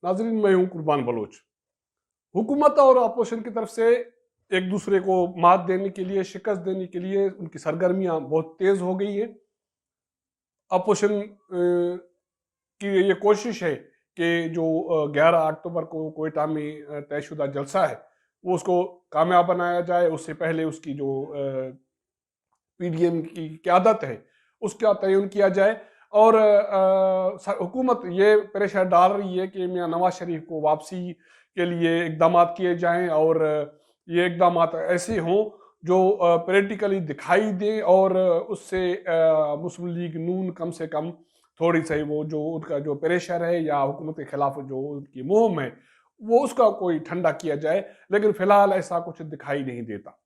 नाजरीन, मैं हूं कुर्बान बलोच। हुकूमत और अपोजिशन की तरफ से एक दूसरे को मात देने के लिए, शिकस्त देने के लिए उनकी सरगर्मियां बहुत तेज हो गई है। अपोजिशन की ये कोशिश है कि जो 11 अक्टूबर को कोयटा में तयशुदा जलसा है वो उसको कामयाब बनाया जाए। उससे पहले उसकी जो पीडीएम की क़यादत है उसका तयन किया जाए। और हुकूमत ये प्रेशर डाल रही है कि मियां नवाज शरीफ को वापसी के लिए इकदाम किए जाएं और ये इकदाम ऐसे हों जो प्रैक्टिकली दिखाई दें और उससे मुस्लिम लीग नून कम से कम थोड़ी सी वो जो उनका जो प्रेशर है या हुकूमत के खिलाफ जो उनकी मुहिम है वो उसका कोई ठंडा किया जाए। लेकिन फिलहाल ऐसा कुछ दिखाई नहीं देता।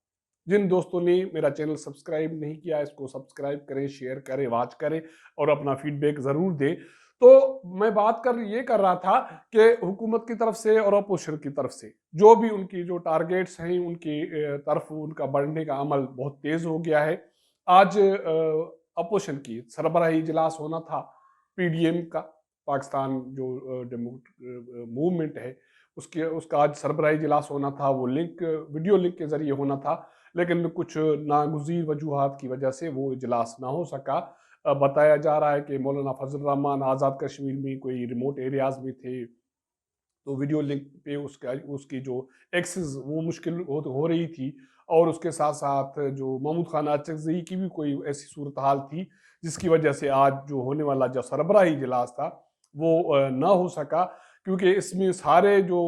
जिन दोस्तों ने मेरा चैनल सब्सक्राइब नहीं किया इसको सब्सक्राइब करें, शेयर करें, वॉच करें और अपना फीडबैक ज़रूर दें। तो मैं बात ये कर रहा था कि हुकूमत की तरफ से और अपोजिशन की तरफ से जो भी उनकी जो टारगेट्स हैं उनकी तरफ उनका बढ़ने का अमल बहुत तेज़ हो गया है। आज अपोजिशन की सरबराही इजलास होना था पीडीएम का, पाकिस्तान जो मूवमेंट है उसका आज सरबराही इजलास होना था। वो वीडियो लिंक के जरिए होना था, लेकिन कुछ नागुज़ीर वजूहात की वजह से वो इजलास ना हो सका। बताया जा रहा है कि मौलाना फजल रहमान आज़ाद कश्मीर में कोई रिमोट एरियाज में थे, तो वीडियो लिंक पे उसकी जो एक्सेस वो मुश्किल हो रही थी। और उसके साथ साथ जो महमूद खान अचकज़ई की भी कोई ऐसी सूरत हाल थी जिसकी वजह से आज जो होने वाला जो सरबराही इजलास था वो ना हो सका, क्योंकि इसमें सारे जो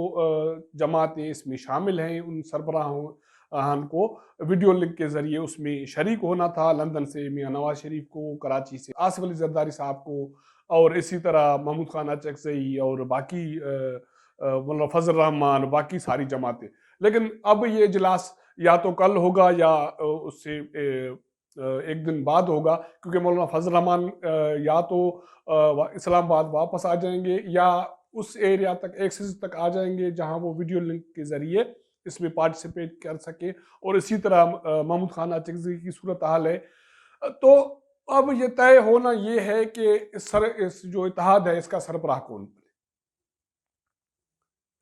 जमातें इसमें शामिल हैं उन सरबराहान को वीडियो लिंक के जरिए उसमें शरीक होना था। लंदन से मियां नवाज शरीफ को, कराची से आसिफ अली जरदारी साहब को, और इसी तरह महमूद खान अचकज़ई और बाकी मतलब फजल रहमान, बाकी सारी जमातें। लेकिन अब ये इजलास या तो कल होगा या उससे एक दिन बाद होगा, क्योंकि मौलाना फजल रहमान या तो इस्लामाबाद वापस आ जाएंगे या उस एरिया तक, एक्सेस तक आ जाएंगे जहां वो वीडियो लिंक के जरिए इसमें पार्टिसिपेट कर सके। और इसी तरह महमूद खान अचकज़ई की सूरत हाल है। तो अब ये तय होना ये है कि इस जो इत्तेहाद है इसका सरबराह कौन बने,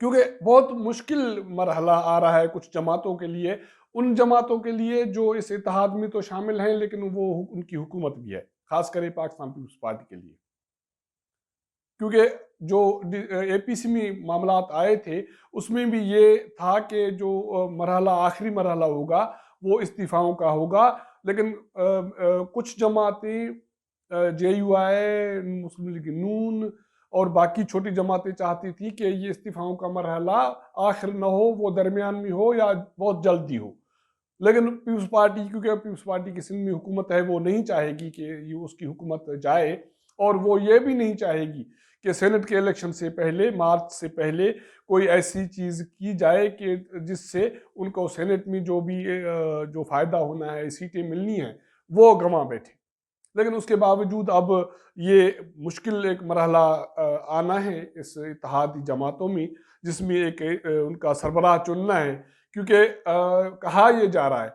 क्योंकि बहुत मुश्किल मरहला आ रहा है कुछ जमातों के लिए, उन जमातों के लिए जो इस इत्तेहाद में तो शामिल हैं लेकिन वो उनकी हुकूमत भी है, खासकर पाकिस्तान पीपल्स पार्टी के लिए। क्योंकि जो एपीसी में मामलात आए थे उसमें भी ये था कि जो मरहला आखिरी मरहला होगा वो इस्तीफाओं का होगा। लेकिन कुछ जमातें JUI, मुस्लिम लीग नून और बाकी छोटी जमातें चाहती थी कि ये इस्तीफाओं का मरहला आखिर न हो, वो दरमियान में हो या बहुत जल्दी हो। लेकिन पीपल्स पार्टी, क्योंकि पीपल्स पार्टी की सिंध में हुकूमत है, वो नहीं चाहेगी कि ये उसकी हुकूमत जाए। और वो ये भी नहीं चाहेगी कि सेनेट के इलेक्शन से पहले, मार्च से पहले कोई ऐसी चीज़ की जाए कि जिससे उनको सेनेट में जो भी जो फ़ायदा होना है, सीटें मिलनी हैं, वो गंवा बैठे। लेकिन उसके बावजूद अब ये मुश्किल एक मरहला आना है इस इत्तेहादी जमातों में, जिसमें एक उनका सरबराह चुनना है। क्योंकि कहा यह जा रहा है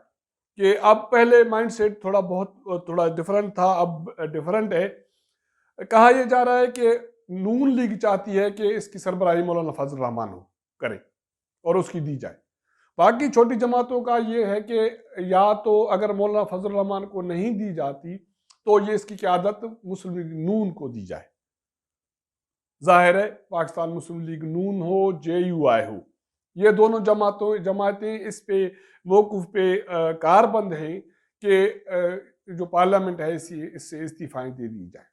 कि अब पहले माइंडसेट थोड़ा डिफरेंट था, अब डिफरेंट है। कहा यह जा रहा है कि नून लीग चाहती है कि इसकी सरबराही मौलाना फजल रहमान हो करे और उसकी दी जाए। बाकी छोटी जमातों का ये है कि या तो अगर मौलाना फजल रहमान को नहीं दी जाती तो ये इसकी क़यादत मुस्लिम लीग नून को दी जाए। जाहिर है पाकिस्तान मुस्लिम लीग नून हो, JUI हो, ये दोनों जमातें इस पे मौक़िफ़ पे कारबंद हैं कि जो पार्लियामेंट है इससे इस्तीफ़ाएँ दे दी जाए।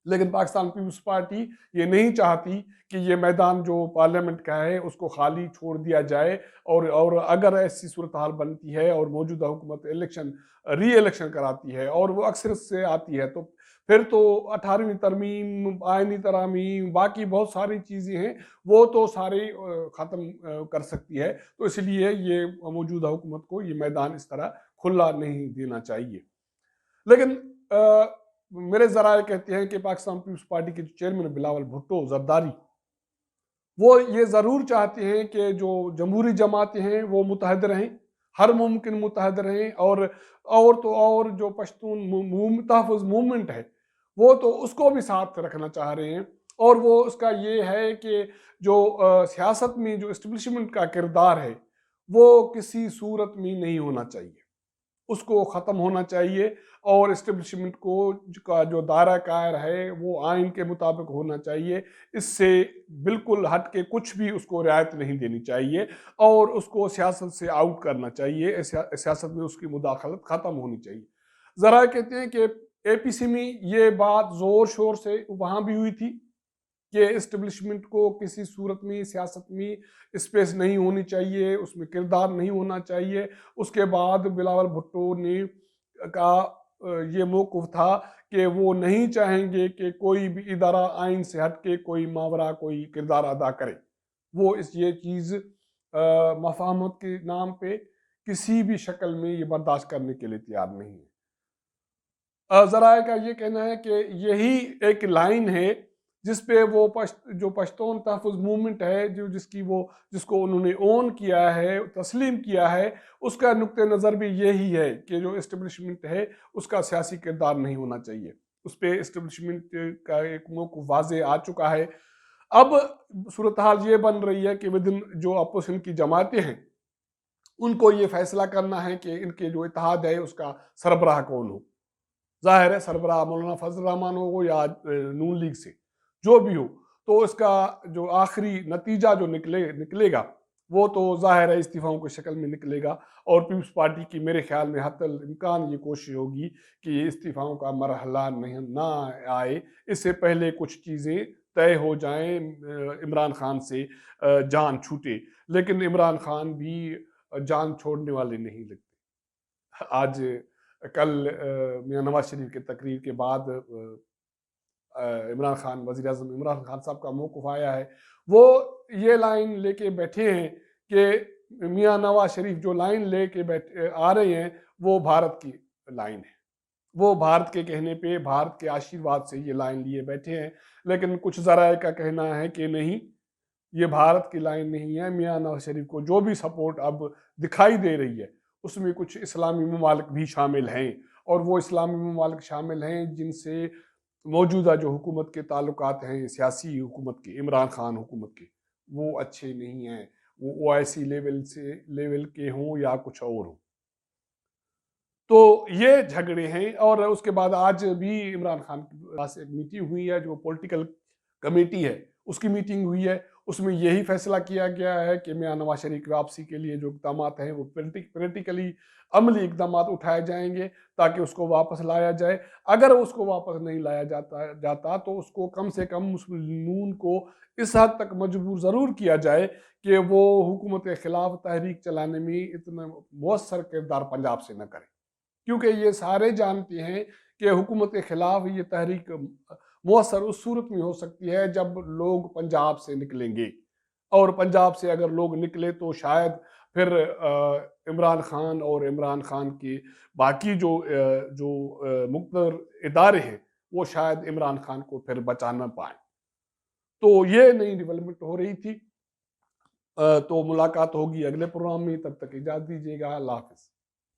लेकिन पाकिस्तान पीपल्स पार्टी ये नहीं चाहती कि ये मैदान जो पार्लियामेंट का है उसको खाली छोड़ दिया जाए। और अगर ऐसी सूरत हाल बनती है और मौजूदा हुकूमत री इलेक्शन कराती है और वो अक्सर से आती है, तो फिर तो 18वीं तरमीम, आइनी तरामीम, बाकी बहुत सारी चीज़ें हैं, वो तो सारे ख़त्म कर सकती है। तो इसलिए ये मौजूदा हुकूमत को ये मैदान इस तरह खुला नहीं देना चाहिए। लेकिन मेरे ज़राए कहते हैं कि पाकिस्तान पीपल्स पार्टी के चेयरमैन बिलावल भुट्टो ज़रदारी, वो ये ज़रूर चाहते हैं कि जो जमहूरी जमातें हैं वो मुत्तहद रहें, हर मुमकिन मुत्तहद रहें। और जो पश्तून तहफ़्फ़ुज़ मूवमेंट है वो तो उसको भी साथ रखना चाह रहे हैं। اور وہ اس کا یہ ہے کہ جو سیاست میں جو اسٹیبلشمنٹ کا کردار ہے وہ کسی صورت میں نہیں ہونا چاہیے، اس کو ختم ہونا چاہیے، اور اسٹیبلشمنٹ کو کا جو دائرہ کار ہے وہ آئین کے مطابق ہونا چاہیے، اس سے بالکل ہٹ کے کچھ بھی اس کو رعایت نہیں دینی چاہیے، اور اس کو سیاست سے آؤٹ کرنا چاہیے، سیاست میں اس کی مداخلت ختم ہونی چاہیے۔ ذرا کہتے ہیں کہ اے پی سی میں یہ بات زور شور سے وہاں بھی ہوئی تھی کہ اسٹیبلشمنٹ کو کسی صورت میں سیاست میں اسپیس نہیں ہونی چاہیے، اس میں کردار نہیں ہونا چاہیے۔ اس کے بعد بلاول بھٹو نے کا یہ موقف تھا کہ وہ نہیں چاہیں گے کہ کوئی بھی ادارہ آئین سے ہٹ کے کوئی ماورا کوئی کردار ادا کرے، وہ یہ چیز مفاہمت کے نام پہ کسی بھی شکل میں یہ برداشت کرنے کے لیے تیار نہیں ہے۔ ذرائع کا یہ کہنا ہے کہ یہی ایک لائن ہے جس پہ وہ جو پشتون تحفظ موومنٹ ہے جس کو انہوں نے اون کیا ہے، تسلیم کیا ہے، اس کا نقطہ نظر بھی یہی ہے کہ جو اسٹیبلشمنٹ ہے اس کا سیاسی کردار نہیں ہونا چاہیے، اس پہ اسٹیبلشمنٹ کا ایک موقف واضح آ چکا ہے۔ اب صورتحال یہ بن رہی ہے کہ ودن جو اپوزیشن کی جماعتیں ہیں ان کو یہ فیصلہ کرنا ہے کہ ان کے جو اتحاد ہے اس کا سربراہ کون ہو۔ ظاہر ہے سربراہ مولانا فضل الرحمان ہو یا نون لیگ سے جو بھی ہو، تو اس کا جو آخری نتیجہ جو نکلے گا وہ تو ظاہر ہے استعفاؤں کی شکل میں نکلے گا، اور پیپلز پارٹی کی میرے خیال میں حتی الامکان یہ کوشش ہوگی کہ یہ استعفاؤں کا مرحلہ نہ آئے، اس سے پہلے کچھ چیزیں طے ہو جائیں، عمران خان سے جان چھوٹے، لیکن عمران خان بھی جان چھوڑنے والے نہیں لگتے۔ آج کل میاں نواز شریف کے تقریر کے بعد عمران خان وزیر اعظم عمران خان صاحب کا موقف آیا ہے، وہ یہ لائن لے کے بیٹھے ہیں کہ میاں نواز شریف جو لائن لے کے آ رہے ہیں وہ بھارت کی لائن ہے، وہ بھارت کے کہنے پہ بھارت کے آشیرواد سے یہ لائن لیے بیٹھے ہیں، لیکن کچھ ذرائع کا کہنا ہے کہ نہیں، یہ بھارت کی لائن نہیں ہے۔ میاں نواز شریف کو جو بھی سپورٹ اب دکھائی دے رہی ہے اس میں کچھ اسلامی ممالک بھی شامل ہیں، اور وہ اسلامی ممالک شامل ہیں جن سے موجودہ جو حکومت کے تعلقات ہیں، سیاسی حکومت کے، عمران خان حکومت کے، وہ اچھے نہیں ہیں، وہ او آئی سی لیول کے ہوں یا کچھ اور ہوں۔ تو یہ جھگڑے ہیں، اور اس کے بعد آج بھی عمران خان کے پاس ایک میٹنگ ہوئی ہے، جو پولیٹیکل کمیٹی ہے اس کی میٹنگ ہوئی ہے، اس میں یہی فیصلہ کیا گیا ہے کہ میاں نواز شریف کی واپسی کے لیے جو اقدامات ہیں وہ پریکٹیکلی عملی اقدامات اٹھائے جائیں گے تاکہ اس کو واپس لایا جائے۔ اگر اس کو واپس نہیں لایا جاتا تو اس کو کم سے کم مسلمون کو اس حد تک مجبور ضرور کیا جائے کہ وہ حکومت کے خلاف تحریک چلانے میں اتنا مؤثر کردار پنجاب سے نہ کرے، کیونکہ یہ سارے جانتے ہیں کہ حکومت کے خلاف یہ تحریک مؤثر اس صورت میں ہو سکتی ہے جب لوگ پنجاب سے نکلیں گے، اور پنجاب سے اگر لوگ نکلے تو شاید پھر عمران خان اور عمران خان کے باقی جو مقتدر ادارے ہیں وہ شاید عمران خان کو پھر بچا نہ پائیں۔ تو یہ نئی ڈیولپمنٹ ہو رہی تھی۔ تو ملاقات ہوگی اگلے پروگرام میں، تب تک اجازت دیجیے گا، اللہ حافظ۔